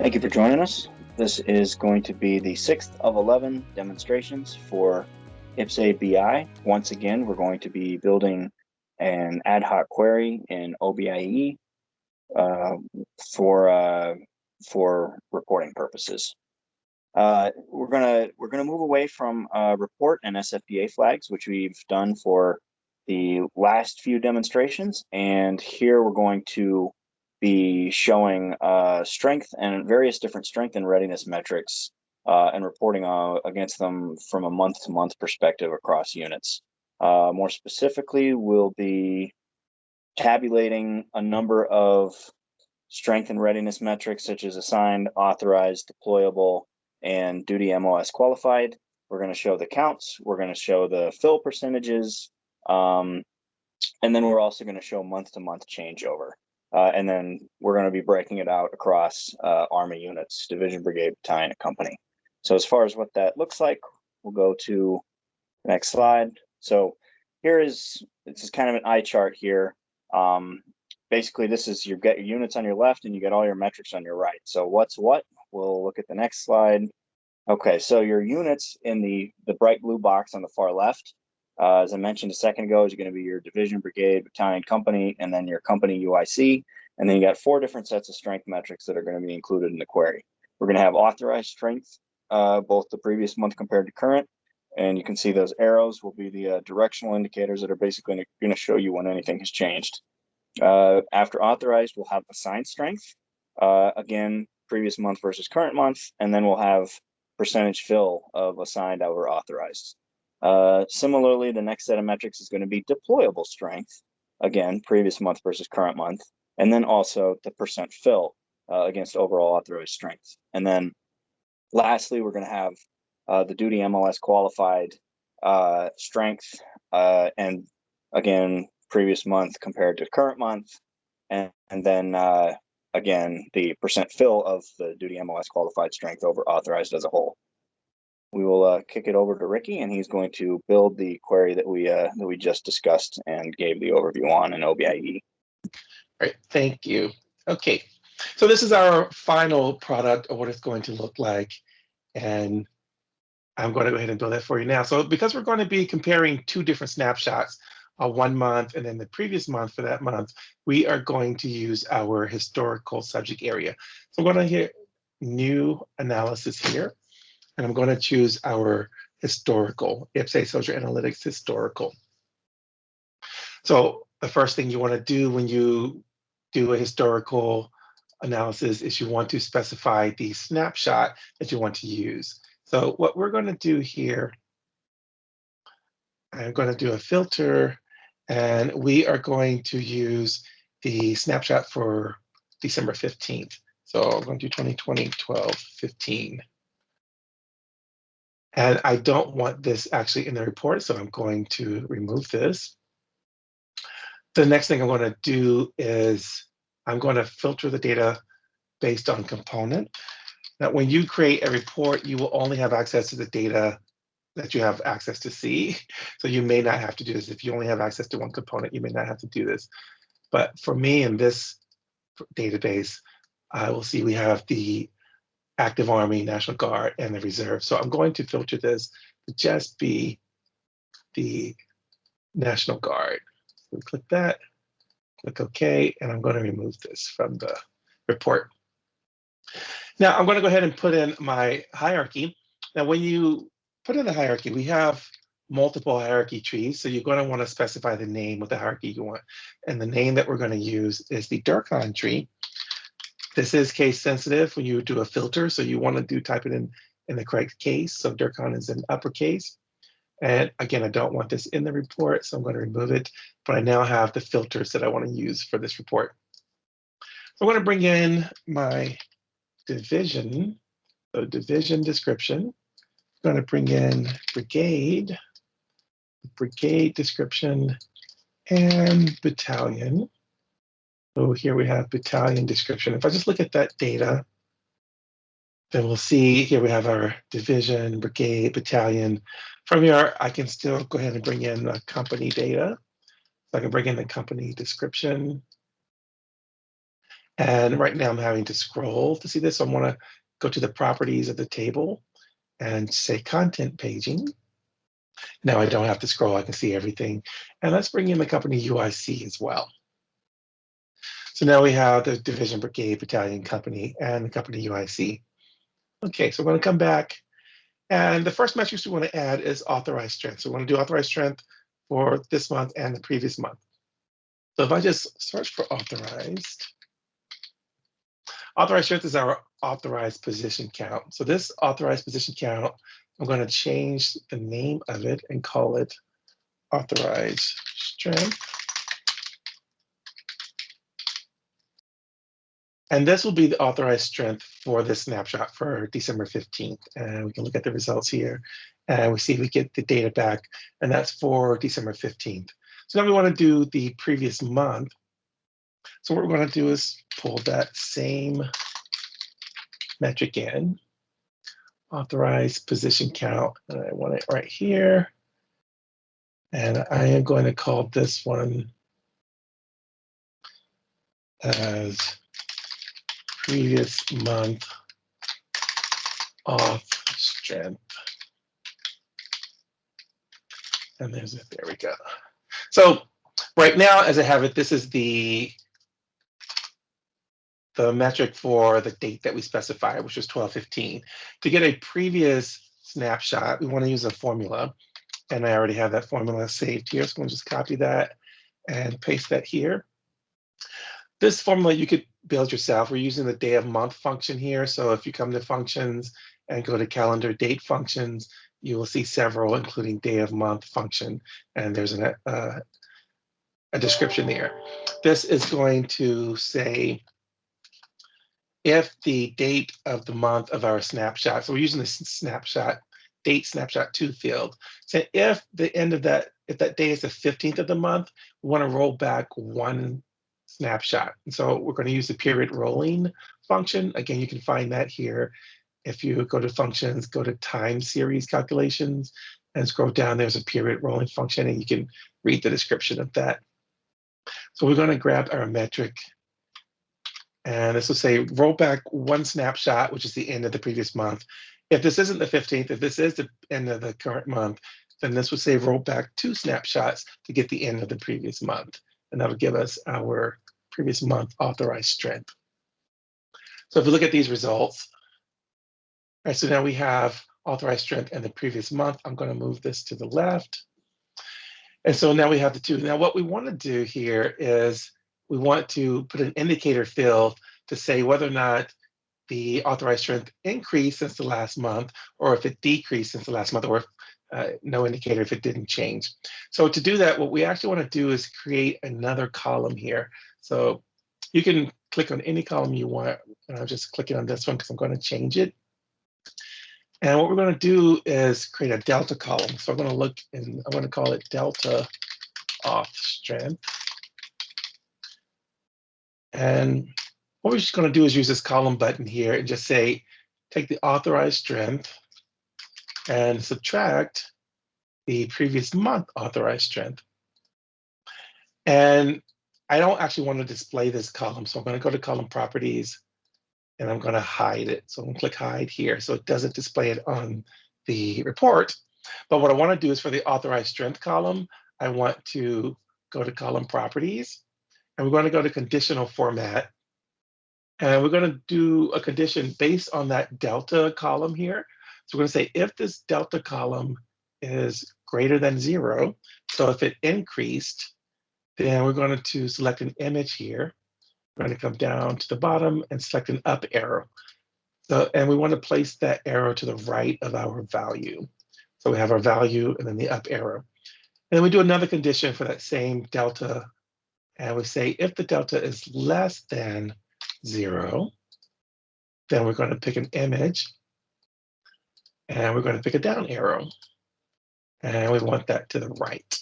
Thank you for joining us. This is going to be the 6th of 11 demonstrations for IPPS-A BI. Once again, we're going to be building an ad hoc query in OBIE for reporting purposes. We're gonna move away from report and SFDA flags, which we've done for the last few demonstrations, and here we're going to be showing strength and various different strength and readiness metrics and reporting against them from a month-to-month perspective across units. More specifically, we'll be tabulating a number of strength and readiness metrics such as assigned, authorized, deployable, and duty MOS qualified. We're going to show the counts. We're going to show the fill percentages. And then we're also going to show month-to-month changeover. And then we're going to be breaking it out across Army units, division, brigade, battalion, and company. So as far as what that looks like, we'll go to the next slide. So this is kind of an eye chart here. Basically, this is you get your units on your left and you get all your metrics on your right. So what's what? We'll look at the next slide. Okay, so your units in the bright blue box on the far left, as I mentioned a second ago, is going to be your division, brigade, battalion, company, and then your company UIC. And then you got 4 different sets of strength metrics that are going to be included in the query. We're going to have authorized strength, both the previous month compared to current. And you can see those arrows will be the directional indicators that are basically going to show you when anything has changed. After authorized, we'll have assigned strength, again, previous month versus current month, and then we'll have percentage fill of assigned over authorized. Similarly, the next set of metrics is going to be deployable strength, again, previous month versus current month, and then also the percent fill against overall authorized strength. And then lastly, we're going to have the duty MOS qualified strength, and again, previous month compared to current month, and then again, the percent fill of the duty MOS qualified strength over authorized as a whole. We will kick it over to Ricky, and he's going to build the query that we just discussed and gave the overview on in OBIE. All right, thank you. Okay, so this is our final product of what it's going to look like, and I'm going to go ahead and build that for you now. So because we're going to be comparing 2 different snapshots, 1 month and then the previous month for that month, we are going to use our historical subject area. So I'm going to hit new analysis here, and I'm going to choose our historical, IPPS-A Social Analytics historical. So the first thing you want to do when you do a historical analysis is you want to specify the snapshot that you want to use. So what we're going to do here, I'm going to do a filter, and we are going to use the snapshot for December 15th. So I'm going to do 2020, 12/15. And I don't want this actually in the report, so I'm going to remove this. The next thing I'm going to do is I'm going to filter the data based on component. Now, when you create a report, you will only have access to the data that you have access to see. So you may not have to do this. If you only have access to one component, you may not have to do this. But for me in this database, I will see we have the active Army, National Guard, and the Reserve. So I'm going to filter this to just be the National Guard. So click that, click OK, and I'm going to remove this from the report. Now I'm going to go ahead and put in my hierarchy. Now when you put in the hierarchy, we have multiple hierarchy trees. So you're going to want to specify the name of the hierarchy you want. And the name that we're going to use is the Durkheim tree. This is case sensitive when you do a filter. So you want to type it in the correct case. So Durkheim is in uppercase. And again, I don't want this in the report, so I'm going to remove it. But I now have the filters that I want to use for this report. So I'm going to bring in my division. So division description. I'm going to bring in brigade description, and battalion. So here we have battalion description. If I just look at that data, then we'll see here we have our division, brigade, battalion. From here, I can still go ahead and bring in the company data. So I can bring in the company description. And right now I'm having to scroll to see this. So I want to go to the properties of the table and say content paging. Now I don't have to scroll, I can see everything. And let's bring in the company UIC as well. So now we have the division, brigade, battalion, company, and the company UIC. Okay, so we're going to come back. And the first metrics we want to add is authorized strength. So we want to do authorized strength for this month and the previous month. So if I just search for authorized strength is our authorized position count. So this authorized position count, I'm going to change the name of it and call it authorized strength. And this will be the authorized strength for this snapshot for December 15th. And we can look at the results here and we see we get the data back, and that's for December 15th. So now we want to do the previous month. So what we're going to do is pull that same metric in, authorized position count, and I want it right here. And I am going to call this one as previous month auth strength. And there we go. So right now, as I have it, this is the metric for the date that we specified, which was 12/15. To get a previous snapshot, we want to use a formula. And I already have that formula saved here. So I'm going to just copy that and paste that here. This formula you could build yourself. We're using the day of month function here. So if you come to functions and go to calendar date functions, you will see several, including day of month function. And there's a description there. This is going to say if the date of the month of our snapshot, so we're using the snapshot, date snapshot to field. So if the end of that, if that day is the 15th of the month, we want to roll back one snapshot. And so we're going to use the period rolling function. Again, you can find that here. If you go to functions, go to time series calculations, and scroll down, there's a period rolling function, and you can read the description of that. So we're going to grab our metric, and this will say roll back one snapshot, which is the end of the previous month. If this isn't the 15th, if this is the end of the current month, then this would say roll back two snapshots to get the end of the previous month. And that'll give us our previous month authorized strength. So if we look at these results, all right, so now we have authorized strength and the previous month. I'm going to move this to the left. And so now we have the two. Now what we want to do here is we want to put an indicator field to say whether or not the authorized strength increased since the last month, or if it decreased since the last month, or no indicator if it didn't change. So to do that, what we actually want to do is create another column here. So you can click on any column you want, and I'm just clicking on this one because I'm going to change it. And what we're going to do is create a delta column. So I'm going to look and I'm going to call it delta auth strength. And what we're just going to do is use this column button here and just say, take the authorized strength and subtract the previous month authorized strength. And I don't actually want to display this column. So I'm going to go to column properties and I'm going to hide it. So I'm going to click hide here so it doesn't display it on the report. But what I want to do is for the authorized strength column, I want to go to column properties and we're going to go to conditional format. And we're going to do a condition based on that delta column here. So we're going to say if this delta column is greater than 0, so if it increased, then we're going to select an image here. We're going to come down to the bottom and select an up arrow. So, and we want to place that arrow to the right of our value. So we have our value and then the up arrow. And then we do another condition for that same delta. And we say if the delta is less than 0, then we're going to pick an image. And we're going to pick a down arrow. And we want that to the right.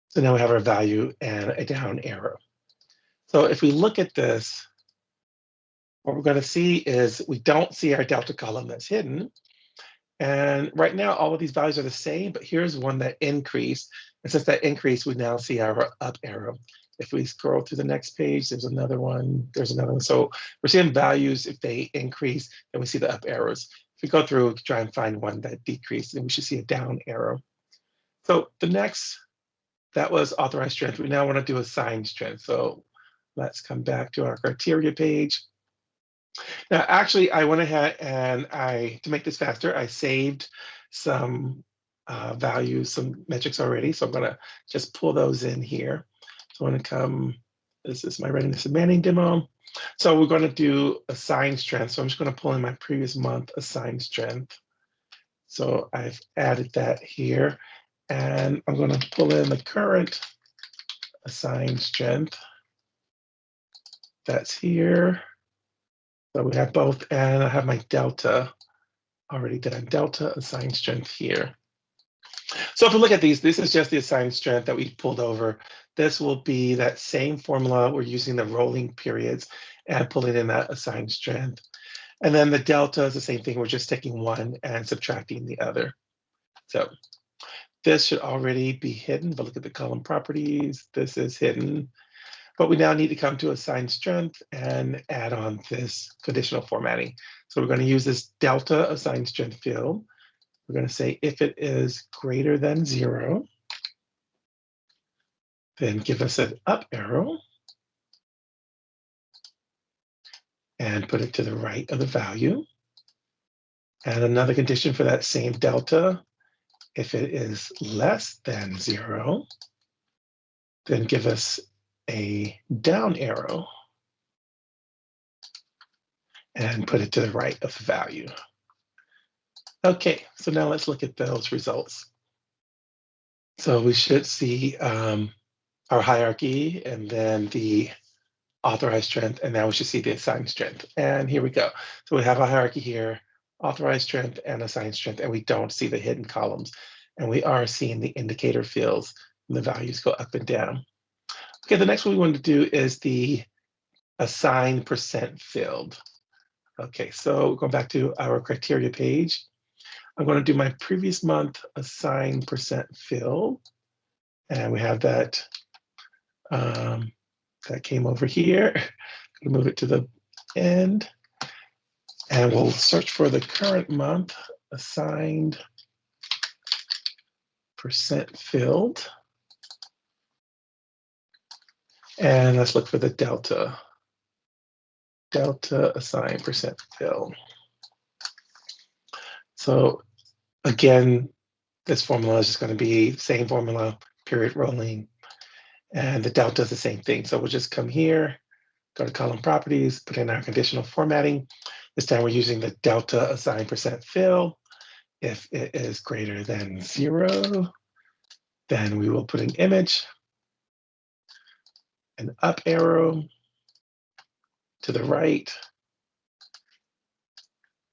So now we have our value and a down arrow. So if we look at this, what we're going to see is we don't see our delta column that's hidden. And right now, all of these values are the same, but here's one that increased. And since that increased, we now see our up arrow. If we scroll to the next page, there's another one. There's another one. So we're seeing values. If they increase, then we see the up arrows. If we go through, try and find one that decreased, then we should see a down arrow. So the next, that was authorized strength. We now want to do assigned strength. So let's come back to our criteria page. Now, actually, I went ahead and to make this faster, I saved some values, some metrics already. So I'm going to just pull those in here. So I'm going to come, this is my readiness and manning demo. So we're going to do assigned strength. So I'm just going to pull in my previous month assigned strength. So I've added that here. And I'm going to pull in the current assigned strength. That's here. So we have both, and I have my delta already done. Delta assigned strength here. So if we look at these, this is just the assigned strength that we pulled over. This will be that same formula. We're using the rolling periods and pulling in that assigned strength. And then the delta is the same thing. We're just taking one and subtracting the other. So this should already be hidden, but look at the column properties. This is hidden. But we now need to come to assigned strength and add on this conditional formatting. So we're going to use this delta assigned strength field. We're going to say if it is greater than 0, then give us an up arrow and put it to the right of the value. And another condition for that same delta, if it is less than 0, then give us a down arrow and put it to the right of the value. Okay, so now let's look at those results. So we should see our hierarchy and then the authorized strength, and now we should see the assigned strength. And here we go. So we have a hierarchy here, authorized strength and assigned strength, and we don't see the hidden columns. And we are seeing the indicator fields, and the values go up and down. Okay, the next one we want to do is the assigned percent field. Okay, so going back to our criteria page, I'm going to do my previous month assigned percent fill. And we have that, that came over here. We'll move it to the end. And we'll search for the current month assigned percent filled. And let's look for the delta. Delta assigned percent fill. So again, this formula is just going to be same formula, period rolling, and the delta is the same thing. So we'll just come here, go to column properties, put in our conditional formatting. This time we're using the delta assigned percent fill. If it is greater than 0, then we will put an image, an up arrow to the right,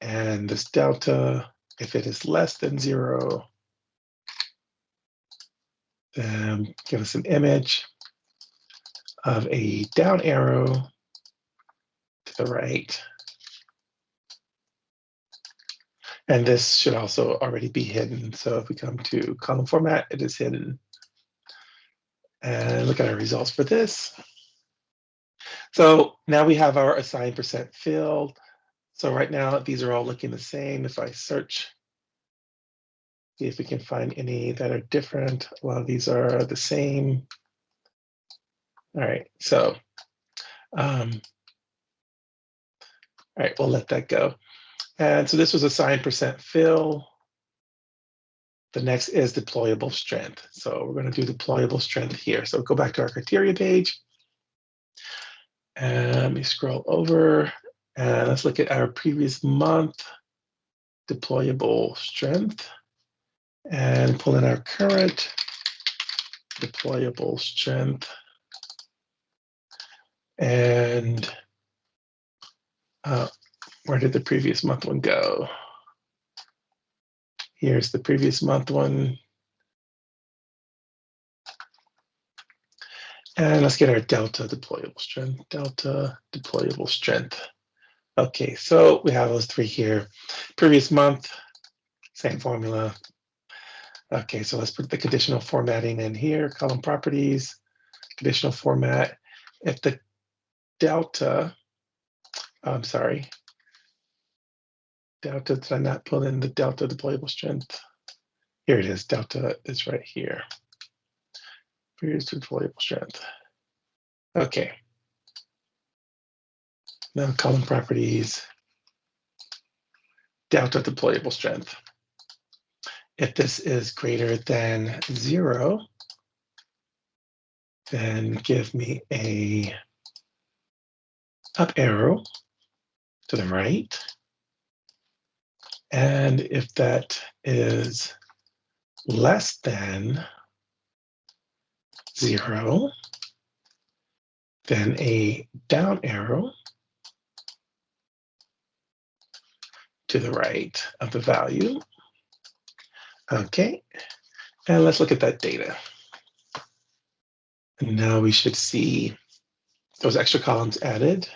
and this delta, if it is less than 0, then give us an image of a down arrow to the right. And this should also already be hidden. So if we come to column format, it is hidden. And look at our results for this. So now we have our assigned percent fill. So right now, these are all looking the same. If I search, see if we can find any that are different. A lot of these are the same. All right, so, all right, we'll let that go. And so this was assigned percent fill. The next is deployable strength. So we're going to do deployable strength here. So go back to our criteria page. And let me scroll over. And let's look at our previous month deployable strength. And pull in our current deployable strength. And where did the previous month one go? Here's the previous month one. And let's get our delta deployable strength. Delta deployable strength. Okay, so we have those three here. Previous month, same formula. Okay, so let's put the conditional formatting in here, column properties, conditional format. If the delta, I'm sorry, delta, did I not pull in the delta deployable strength? Here it is, delta is right here. Here's deployable strength. Okay. Now column properties, delta deployable strength. If this is greater than 0, then give me a up arrow to the right. And if that is less than 0, then a down arrow to the right of the value. Okay, and let's look at that data. And now we should see those extra columns added.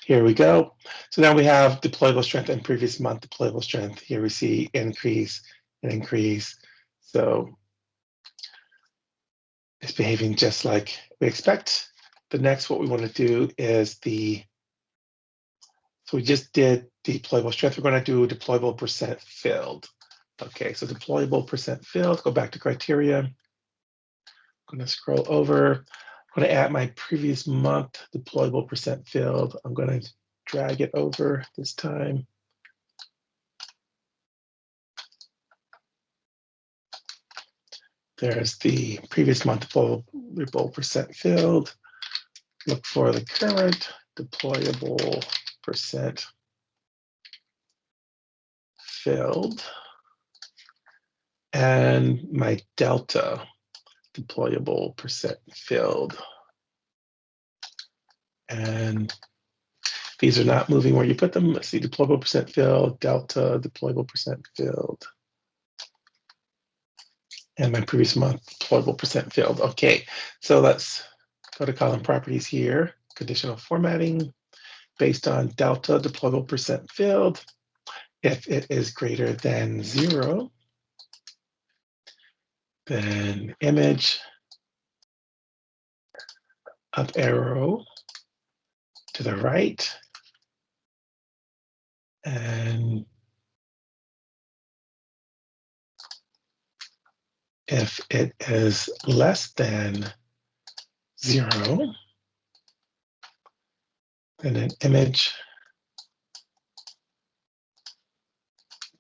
Here we go. So now we have deployable strength and previous month deployable strength. Here we see increase and increase. So it's behaving just like we expect. The next, what we want to do is so we just did deployable strength. We're going to do deployable percent filled. Okay, so deployable percent filled, go back to criteria. I'm going to scroll over. I'm going to add my previous month deployable percent filled. I'm going to drag it over this time. There's the previous month deployable percent filled. Look for the current deployable percent filled. And my delta deployable percent filled. And these are not moving where you put them. Let's see, deployable percent filled, delta deployable percent filled. And my previous month deployable percent filled. Okay, so let's go to column properties here, conditional formatting based on delta deployable percent filled. If it is greater than 0, then image up arrow to the right. And if it is less than 0, then an image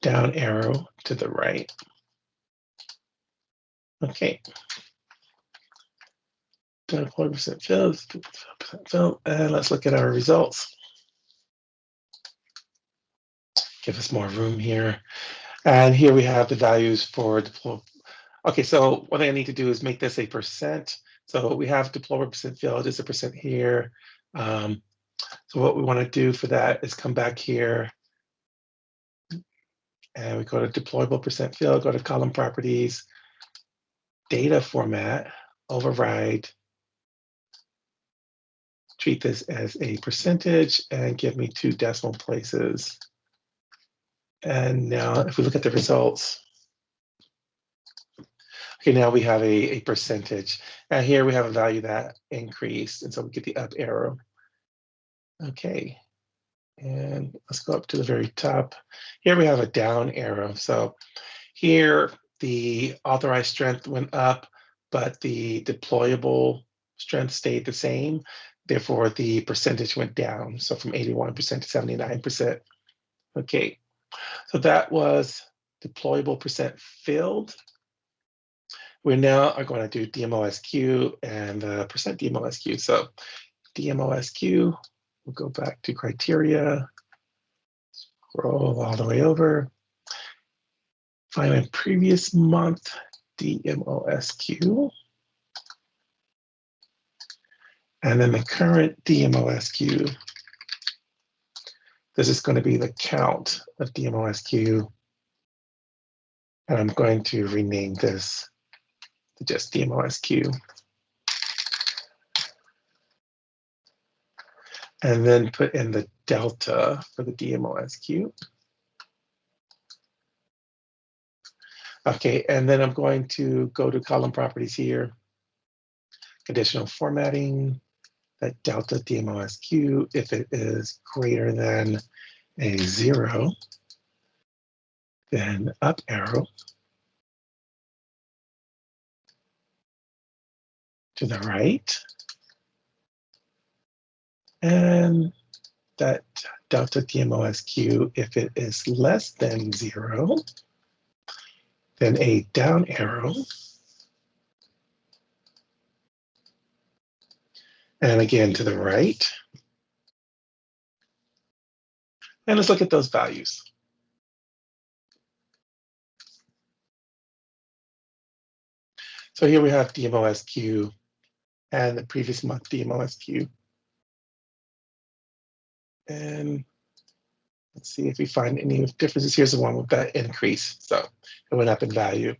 down arrow to the right. Okay. 40% filled, and let's look at our results. Give us more room here. And here we have the values for deploy. Okay, so what I need to do is make this a percent. So we have deployable percent filled is a percent here. So what we want to do for that is come back here and we go to deployable percent filled, go to column properties, data format, override, treat this as a percentage and give me 2 decimal places. And now if we look at the results, okay, now we have a percentage. And here we have a value that increased, and so we get the up arrow. Okay, and let's go up to the very top. Here we have a down arrow. So here the authorized strength went up, but the deployable strength stayed the same. Therefore, the percentage went down. So from 81% to 79%. Okay, so that was deployable percent filled. We now are going to do DMSQ and percent DMSQ. So DMSQ, we'll go back to criteria, scroll all the way over, find my previous month DMSQ, and then the current DMSQ. This is going to be the count of DMSQ, and I'm going to rename this to just DMSQ. And then put in the delta for the DMSQ. Okay, and then I'm going to go to column properties here conditional formatting, that delta DMOSQ, if it is greater than a 0, then up arrow to the right. And that delta DMOSQ, if it is less than 0, then a down arrow. And again to the right. And let's look at those values. So here we have DMOSQ and the previous month DMOSQ. And let's see if we find any differences. Here's the one with that increase. So it went up in value.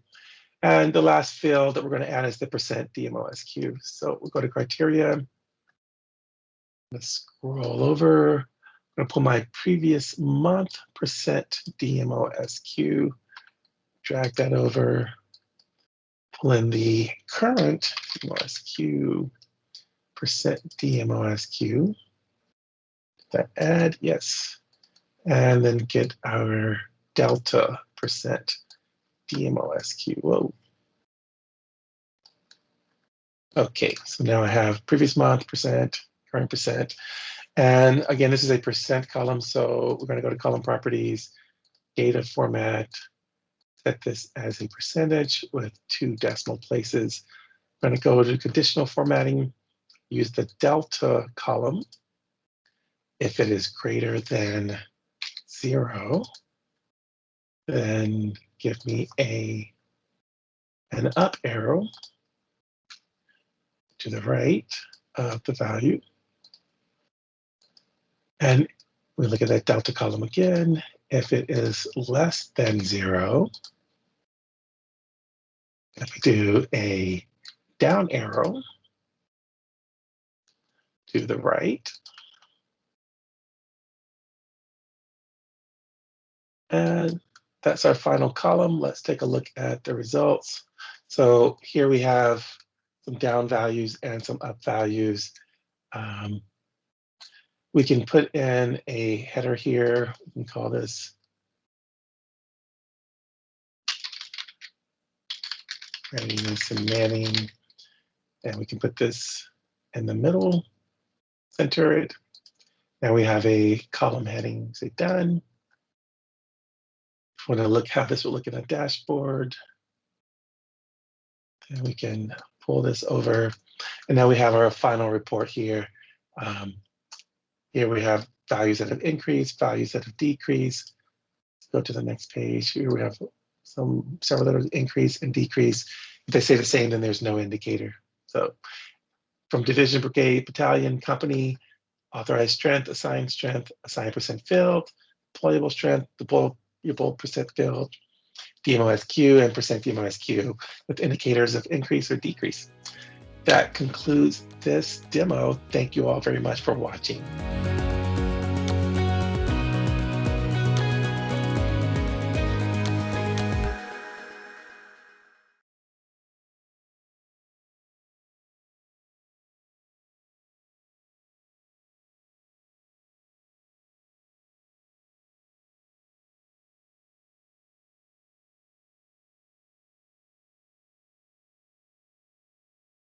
And the last field that we're going to add is the percent DMOSQ. So we'll go to criteria. Let's scroll over. I'm going to pull my previous month percent DMOSQ, drag that over, pull in the current DMOSQ, percent DMOSQ, that add, yes, and then get our delta percent DMOSQ. Whoa. Okay, so now I have previous month percent, current percent. And again, this is a percent column, so we're going to go to column properties, data format, set this as a percentage with 2 decimal places. I'm going to go to conditional formatting, use the delta column. If it is greater than 0, then give me an up arrow to the right of the value. And we look at that delta column again. If it is less than 0, if we do a down arrow to the right, and that's our final column. Let's take a look at the results. So here we have some down values and some up values. We can put in a header here. We can call this Readiness and Manning. And we can put this in the middle, center it. Now we have a column heading, say done. If we want to look how this will look in a dashboard, and we can pull this over. And now we have our final report here. Here we have values that have increased, values that have decreased. Let's go to the next page. Here we have several that have increased and decreased. If they say the same, then there's no indicator. So from division, brigade, battalion, company, authorized strength, assigned percent filled, deployable strength, your bold percent filled, DMOSQ and percent DMOSQ with indicators of increase or decrease. That concludes this demo. Thank you all very much for watching.